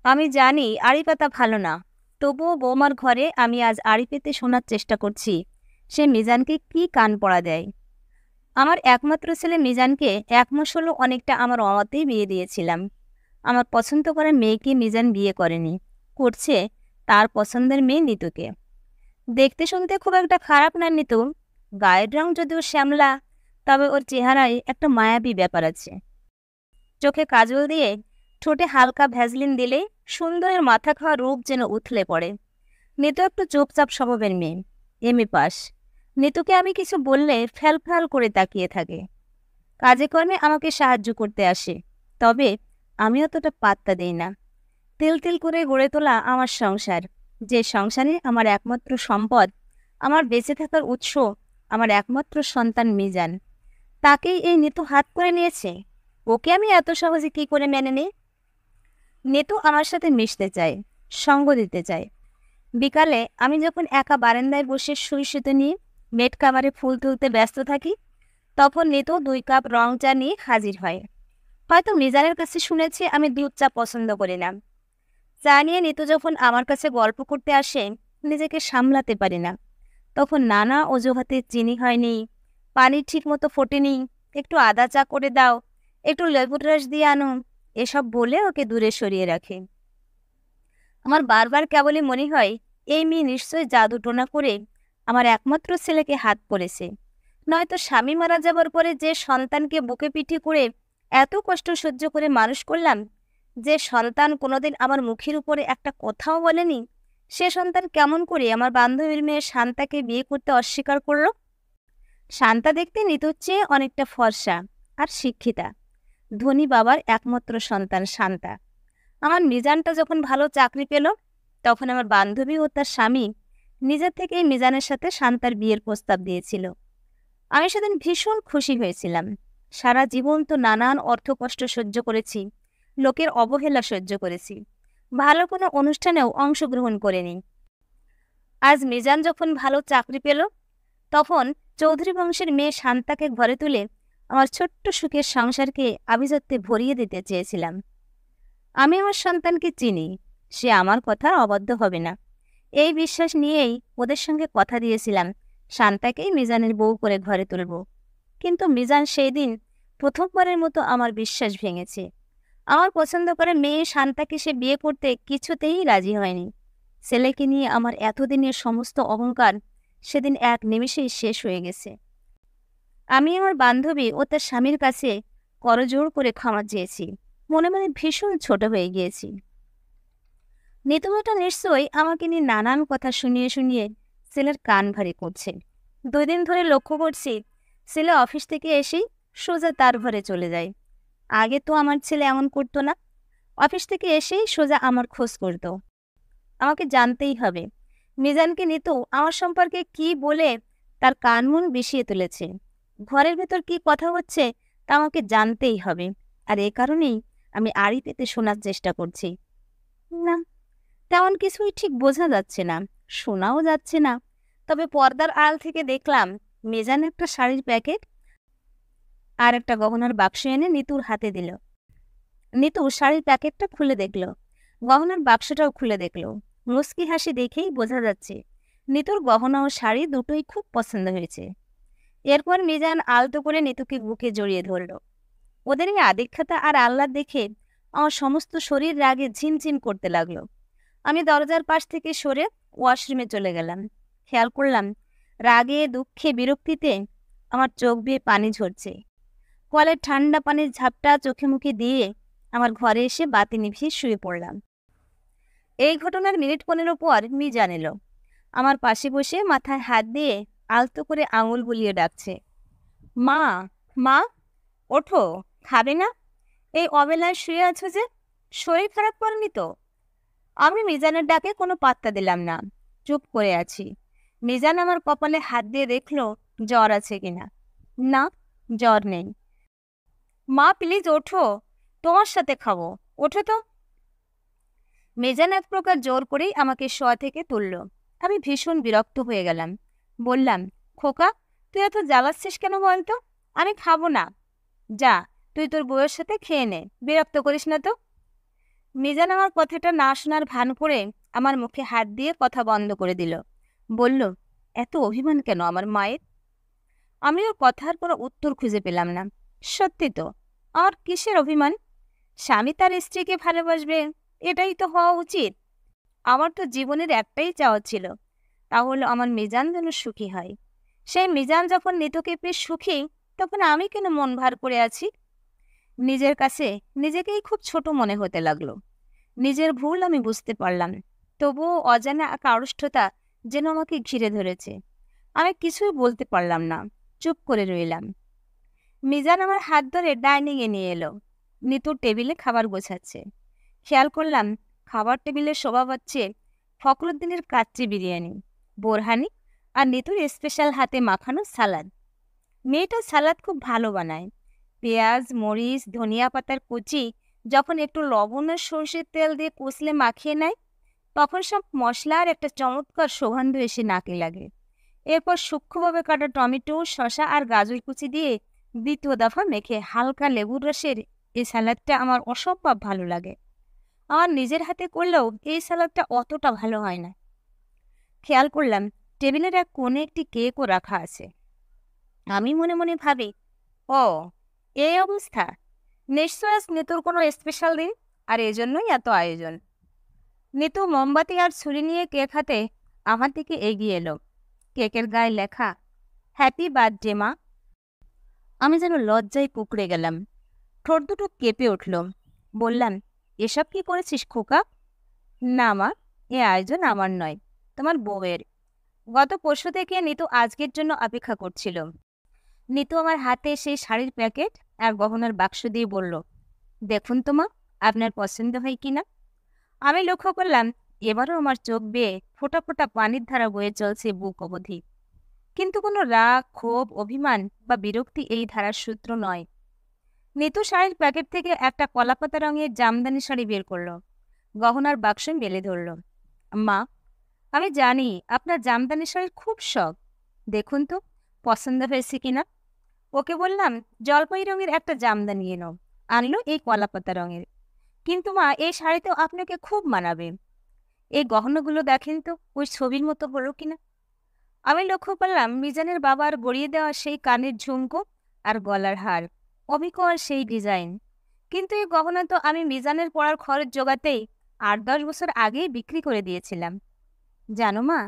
আমি জানি আড়ি পাতা ভালো না, তবুও বৌমার ঘরে আমি আজ আড়ি পেতে শোনার চেষ্টা করছি সে মিজানকে কি কান পড়া দেয়। আমার একমাত্র ছেলে মিজানকে 1 মাস হলো অনেকটা আমার অমতেই বিয়ে দিয়েছিলাম। আমার পছন্দ করা মেয়েকে মিজান বিয়ে করেনি, করছে তার পছন্দের মেয়ে নিতুকে। দেখতে শুনতে খুব একটা খারাপ না নিতু, গায়ের রং যদিও শ্যামলা, তবে ওর চেহারায় একটা মায়াবী ব্যাপার আছে। চোখে কাজল দিয়ে ঠোঁটে হালকা ভ্যাসলিন দিলে সুন্দরের মাথা খাওয়া রূপ যেন উথলে পড়ে। নিতু একটু চুপচাপ স্বভাবের মেয়ে, এমএ পাস। নিতুকে আমি কিছু বললে ফ্যাল ফ্যাল করে তাকিয়ে থাকে। কাজে কর্মে আমাকে সাহায্য করতে আসে, তবে আমি অতটা পাত্তা দেই না। তিল তিল করে গড়ে তোলা আমার সংসার, যে সংসারে আমার একমাত্র সম্পদ, আমার বেঁচে থাকার উৎস, আমার একমাত্র সন্তান মিজান, তাকেই এই নিতু হাত করে নিয়েছে। ওকে আমি এত সহজে কি করে মেনে নিই? নিতু আমার সাথে মিশতে চায়, সঙ্গ দিতে চায়। বিকালে আমি যখন একা বারান্দায় বসে সুই সুতো নিয়ে মেট কাভারে ফুল তুলতে ব্যস্ত থাকি, তখন নিতু 2 কাপ রং চা নিয়ে হাজির হয়। হয়তো মিজানের কাছে শুনেছে আমি দুধ চা পছন্দ করি না। চা নিয়ে নিতু যখন আমার কাছে গল্প করতে আসে, নিজেকে সামলাতে পারি না। তখন নানা অজুহাতে চিনি হয়নি, পানি ঠিক মতো ফোটেনি, একটু আদা চা করে দাও, একটু লেবুর রস দিয়ে আনো, এসব বলে ওকে দূরে সরিয়ে রাখে। আমার বারবার কেবলই মনে হয় এই মেয়ে নিশ্চয়ই জাদু টোনা করে আমার একমাত্র ছেলেকে হাত করেছে। নয়তো স্বামী মারা যাবার পরে যে সন্তানকে বুকে পিঠে করে এত কষ্ট সহ্য করে মানুষ করলাম, যে সন্তান কোনোদিন আমার মুখের উপরে একটা কথাও বলেনি, সে সন্তান কেমন করে আমার বান্ধবীর মেয়ে শান্তাকে বিয়ে করতে অস্বীকার করলো? শান্তা দেখতে নিতুর চেয়ে অনেকটা ফর্সা আর শিক্ষিতা, ধনী বাবার একমাত্র সন্তান শান্তা। আমার মিজানটা যখন ভালো চাকরি পেল, তখন আমার বান্ধবী ও তার স্বামী নিজের থেকেই মিজানের সাথে শান্তার বিয়ের প্রস্তাব দিয়েছিল। আমি সেদিন ভীষণ খুশি হয়েছিলাম। সারা জীবন তো নানান অর্থকষ্ট সহ্য করেছি, লোকের অবহেলা সহ্য করেছি, ভালো কোনো অনুষ্ঠানেও অংশগ্রহণ করিনি। আজ মিজান যখন ভালো চাকরি পেল, তখন চৌধুরী বংশের মেয়ে শান্তাকে ঘরে তুলে আমার ছোট্ট সুখের সংসারকে আভিজাত্যে ভরিয়ে দিতে চেয়েছিলাম। আমি আমার সন্তানকে চিনি, সে আমার কথা অবাধ্য হবে না, এই বিশ্বাস নিয়েই ওদের সঙ্গে কথা দিয়েছিলাম শান্তাকেই মিজানের বউ করে ঘরে তুলব। কিন্তু মিজান সেই দিন প্রথমবারের মতো আমার বিশ্বাস ভেঙেছে। আমার পছন্দ করে মেয়ে শান্তাকে সে বিয়ে করতে কিছুতেই রাজি হয়নি। ছেলেকে নিয়ে আমার এতদিনের সমস্ত অহংকার সেদিন এক নিমেষেই শেষ হয়ে গেছে। আমি আমার বান্ধবী ও তার স্বামীর কাছে করজোড় করে ক্ষমা চেয়েছি, মনে মনে ভীষণ ছোট হয়ে গিয়েছি। নিতুমটা নিশ্চয়ই আমাকে নিয়ে নানান কথা শুনিয়ে শুনিয়ে ছেলের কান ভারী করছে। 2 দিন ধরে লক্ষ্য করছি ছেলে অফিস থেকে এসেই সোজা তার ঘরে চলে যায়। আগে তো আমার ছেলে এমন করতো না, অফিস থেকে এসেই সোজা আমার খোঁজ করতো। আমাকে জানতেই হবে মিজানকে নিতু আমার সম্পর্কে কি বলে তার কান মন বিষিয়ে তুলেছে। ঘরের ভেতর কি কথা হচ্ছে তা আমাকে জানতেই হবে। আর এ কারণেই আমি আড়ি পেতে শোনার চেষ্টা করছি। না, তেমন কিছুই ঠিক বোঝা যাচ্ছে না, শোনাও যাচ্ছে না। তবে পর্দার আড়াল থেকে দেখলাম মিজান একটা শাড়ির প্যাকেট আর একটা গহনার বাক্স এনে নিতুর হাতে দিল। নিতু শাড়ির প্যাকেটটা খুলে দেখল, গহনার বাক্সটাও খুলে দেখল। মুচকি হাসি দেখেই বোঝা যাচ্ছে নিতুর গহনা ও শাড়ি দুটোই খুব পছন্দ হয়েছে। এরপর মিজান আলতো করে নিতুকে বুকে জড়িয়ে ধরল। ওদের এই আদিক্ষেতা আর আহ্লাদ দেখে আমার সমস্ত শরীর রাগে ঝিমঝিম করতে লাগলো। আমি দরজার পাশ থেকে সরে ওয়াশরুমে চলে গেলাম। খেয়াল করলাম রাগে দুঃখে বিরক্তিতে আমার চোখ বেয়ে পানি ঝরছে। কলের ঠান্ডা পানির ঝাপটা চোখে মুখে দিয়ে আমার ঘরে এসে বাতি নিভিয়ে শুয়ে পড়লাম। এই ঘটনার মিনিট 15 পর মিজান এলো। আমার পাশে বসে মাথায় হাত দিয়ে আলতো করে আঙুল বুলিয়ে ডাকছে, মা, মা, ওঠো, খাবে না? এই অবেলায় শুয়ে আছো যে, শরীর খারাপ করেনি তো? আমি মিজানের ডাকে কোনো পাত্তা দিলাম না, চুপ করে আছি। মিজান আমার কপালে হাত দিয়ে দেখলো জ্বর আছে কিনা। না, জ্বর নেই। মা প্লিজ ওঠো, তোমার সাথে খাবো, ওঠো তো। মিজান এক প্রকার জোর করেই আমাকে শোয়া থেকে তুলল। আমি ভীষণ বিরক্ত হয়ে গেলাম। বললাম, খোকা, তুই এত জ্বালাচ্ছিস কেন বলতো? আমি খাবো না। যা, তুই তোর বউয়ের সাথে খেয়ে নে, বিরক্ত করিস না তো। মিজান আমার কথাটা না শোনার ভান করে আমার মুখে হাত দিয়ে কথা বন্ধ করে দিল। বলল, এত অভিমান কেন আমার মায়ের? আমি ওর কথার কোনো উত্তর খুঁজে পেলাম না। সত্যি তো, আর কিসের অভিমান? স্বামী তার স্ত্রীকে ভালোবাসবে, এটাই তো হওয়া উচিত। আমার তো জীবনের একটাই চাওয়া ছিল, তা হলো আমার মিজান যেন সুখী হয়। সেই মিজান যখন নিতকে পেয়ে সুখী, তখন আমি কেন মন ভার করে আছি? নিজের কাছে নিজেকেই খুব ছোট মনে হতে লাগলো। নিজের ভুল আমি বুঝতে পারলাম, তবুও অজানা এক আড়ষ্টতা যেন আমাকে ঘিরে ধরেছে। আমি কিছুই বলতে পারলাম না, চুপ করে রইলাম। মিজান আমার হাত ধরে ডাইনিংয়ে নিয়ে এলো। নিতু টেবিলে খাবার গোছাচ্ছে। খেয়াল করলাম খাবার টেবিলে শোভা পাচ্ছে ফখরুদ্দিনের কাচ্চি বিরিয়ানি, বোরহানি আর নিতুর স্পেশাল হাতে মাখানো সালাদ। মেয়েটা সালাদ খুব ভালো বানায়। পেঁয়াজ, মরিচ, ধনিয়া পাতার কুচি যখন একটু লবণ আর সর্ষের তেল দিয়ে কষলে মাখিয়ে নেয়, তখন সব মশলার একটা চমৎকার সুগন্ধ এসে নাকে লাগে। এরপর সূক্ষ্মভাবে কাটা টমেটো, শসা আর গাজর কুচি দিয়ে দ্বিতীয় দফা মেখে হালকা লেবুর রসের এই স্যালাডটা আমার অসম্ভব ভালো লাগে। আমার নিজের হাতে করলেও এই স্যালাডটা অতটা ভালো হয় না। খেয়াল করলাম টেবিলের এক কোণে একটি কেকও রাখা আছে। আমি মনে মনে ভাবি, ও, এই অবস্থা! নিশ্চয় আজ নিতুর কোনো স্পেশাল দিন, আর এজন্যই এত আয়োজন। নিতু মোমবাতি আর ছুরি নিয়ে কেক হাতে আমার দিকে এগিয়ে এলো। কেকের গায়ে লেখা, হ্যাপি বার্থডে মা। আমি যেন লজ্জায় কুঁকড়ে গেলাম, ঠোঁট দুটো কেঁপে উঠল। বললাম, এসব কি করেছিস খোকা? না মা, এ আয়োজন আমার নয়, তোমার বউয়ের। গত পরশু থেকে নিতু আজকের জন্য অপেক্ষা করছিল। নিতু আমার হাতে সেই শাড়ির প্যাকেট আর গহনার বাক্স দিয়ে বলল, দেখুন তো মা, আপনার পছন্দ হয় কিনা। আমি লক্ষ্য করলাম এবারও আমার চোখ বেয়ে ফোঁটা ফোঁটা পানির ধারা বয়ে চলছে বুক অবধি। কিন্তু কোনো রাগ, ক্ষোভ, অভিমান বা বিরক্তি এই ধারার সূত্র নয়। নিতু শাড়ির প্যাকেট থেকে একটা কলাপাতা রঙের জামদানি শাড়ি বের করলো, গহনার বাক্স মেলে ধরল। মা, আমি জানি আপনার জামদানি শাড়ির খুব শখ, দেখুন তো পছন্দ হয়েছে কিনা। ওকে বললাম, জলপাই রঙের একটা জামদানি এনো। আনলো এই কলাপাতা রঙের। কিন্তু মা, এই শাড়িতেও আপনাকে খুব মানাবে। এই গহনাগুলো দেখেন তো ওই ছবির মতো হলো কিনা। আমি লক্ষ্য করলাম মিজানের বাবার গড়িয়ে দেওয়া সেই কানের ঝুমকো আর গলার হার, অবিকল সেই ডিজাইন। কিন্তু এই গহনা তো আমি মিজানের পড়ার খরচ জোগাতেই 8-10 বছর আগেই বিক্রি করে দিয়েছিলাম। জানো মা,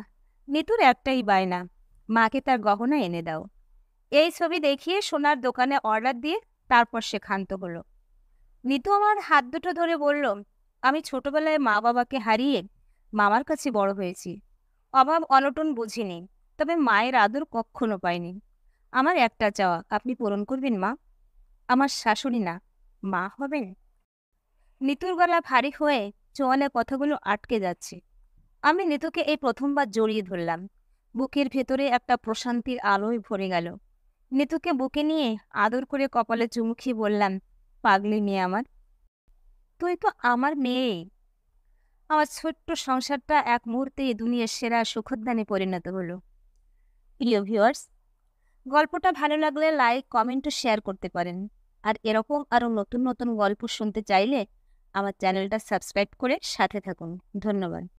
নিতুর একটাই বায়না, মাকে তার গহনা এনে দাও। এই ছবি দেখিয়ে সোনার দোকানে অর্ডার দিয়ে তারপর সে ক্ষান্ত হলো। নিতু আমার হাত দুটো ধরে বলল, আমি ছোটবেলায় মা বাবাকে হারিয়ে মামার কাছে বড় হয়েছি। অভাব অনটন বুঝিনি, তবে মায়ের আদর কখনো পাইনি। আমার একটা চাওয়া আপনি পূরণ করবেন মা। আমার শাশুড়ি না, মা হবেন। নিতুর গলা ভারী হয়ে চোয়ালে কথাগুলো আটকে যাচ্ছে। আমি নিতুকে এই প্রথমবার জড়িয়ে ধরলাম। বুকের ভেতরে একটা প্রশান্তির আলোয় ভরে গেল। নিতুকে বুকে নিয়ে আদর করে কপালে চুমু খেয়ে বললাম, পাগলি মেয়ে আমার, তুই তো আমার মেয়ে। আমার ছোট্ট সংসারটা এক মুহূর্তেই দুনিয়ার সেরা সুখোদ্যানে পরিণত হলো। প্রিয় ভিউয়ার্স, গল্পটা ভালো লাগলে লাইক, কমেন্ট ও শেয়ার করতে পারেন। আর এরকম আরও নতুন নতুন গল্প শুনতে চাইলে আমার চ্যানেলটা সাবস্ক্রাইব করে সাথে থাকুন। ধন্যবাদ।